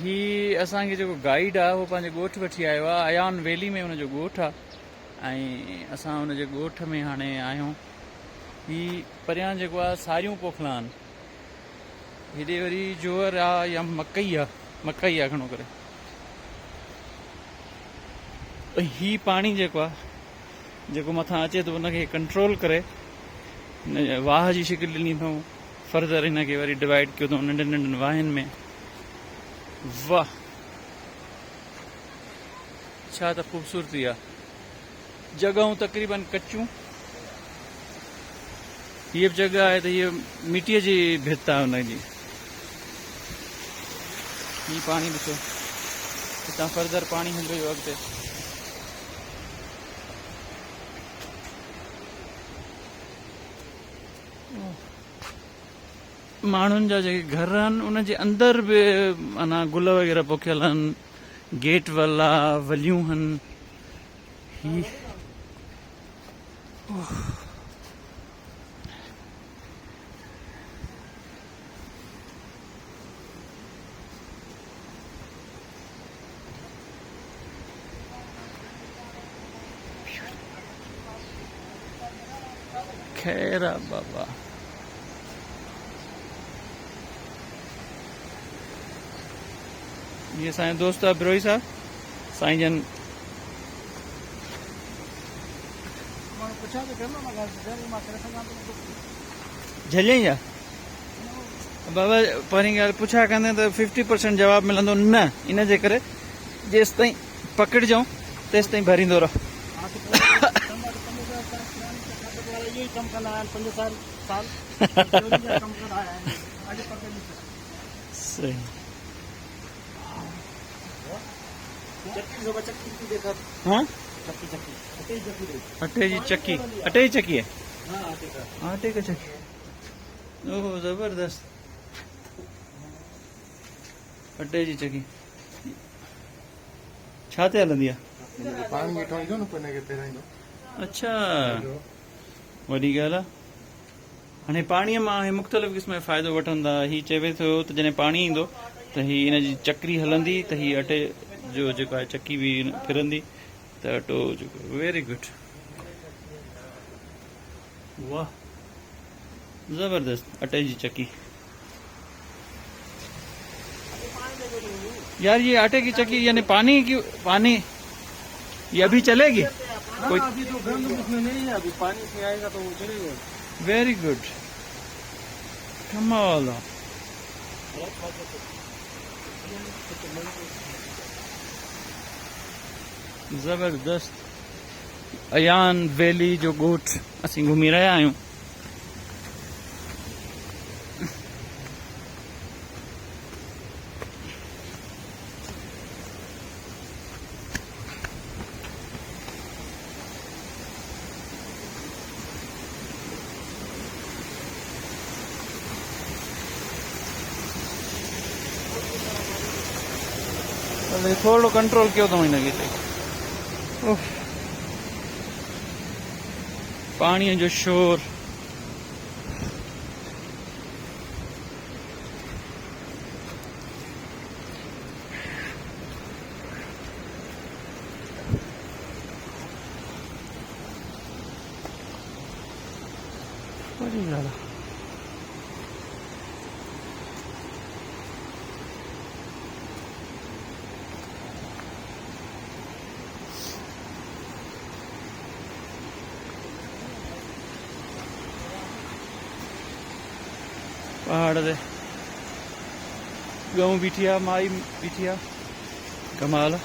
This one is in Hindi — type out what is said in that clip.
ही असांखे जेको गाइड आहे उहो पंहिंजे ॻोठ वठी आयो आहे अयान वैली में हुनजो ॻोठ आहे ऐं असां हुनजे ॻोठ में हाणे आहियूं। ही परियां जेको आहे सारियूं पोखला आहिनि, हेॾे वरी जोअर आहे या मकई आहे घणो करे। ही पाणी जेको आहे जेको मथां अचे थो उनखे कंट्रोल करे वाह जी शिकिल ॾिनी अथऊं, फर्दर हिनखे वरी डिवाइड कयो अथऊं नंढनि नंढनि वाहनि में। वाह छा त ख़ूबसूरती आहे। जॻहूं तक़रीबन कच्चियूं, हीअ बि जॻह आहे त हीअ मिटीअ जी भित आहे हुनजी। ही पाणी ॾिसो, हितां फर्दर पाणी हली वियो अॻिते। माण्हुनि जा जेके घर आहिनि उनजे अंदरि बि माना गुल वग़ैरह पोखियल आहिनि, गेट वल आहे, वलियूं आहिनि। ही खैर आहे बाबा। ये साईं दोस्त आहे बिरोई साहब, साईं जन झलियईं जा बाबा पहिरीं ॻाल्हि पुछा कंदे त 50% जवाबु मिलंदो न, इन जे करे जेसि ताईं पकड़िजऊं तेसि ताईं भरींदो रहो। सही। हाँ अटे जी चक्की, अटे जी चक्की है, आटे का चक्की। ओह जबरदस्त, अटे जी चक्की छा ते हलंदी आहे? अच्छा वॾी ॻाल्हि आहे। हाणे पाणीअ मां हे मुख़्तलिफ़ क़िस्म जो फ़ाइदो वठंदा। ही चवे थो त जॾहिं पाणी ईंदो त ही हिनजी चक्री हलंदी त ही अटे जो जेको आहे चक्की बि फिरंदी त अटो जेको। वेरी गुड, वाह जबरदस्त, अटे जी चक्की। यार ये आटे की चक्की यानी पानी की पानी ये अभी चलेगी? कोई अभी तो गर्म उसमें नहीं है, अभी पानी से आएगा तो वो चलेगा। वेरी गुड, कमाल। जबरदस्त अयान वैली जो ॻोठ असीं घुमी रहिया आहियूं। थोड़ो कंट्रोल कयो अथऊं हिनखे। पाणीअ जो शोर, वॾी ॻाल्हि आहे। पहाड़ ते गऊं बीठी आहे, माई बीठी आहे, कमाल आहे।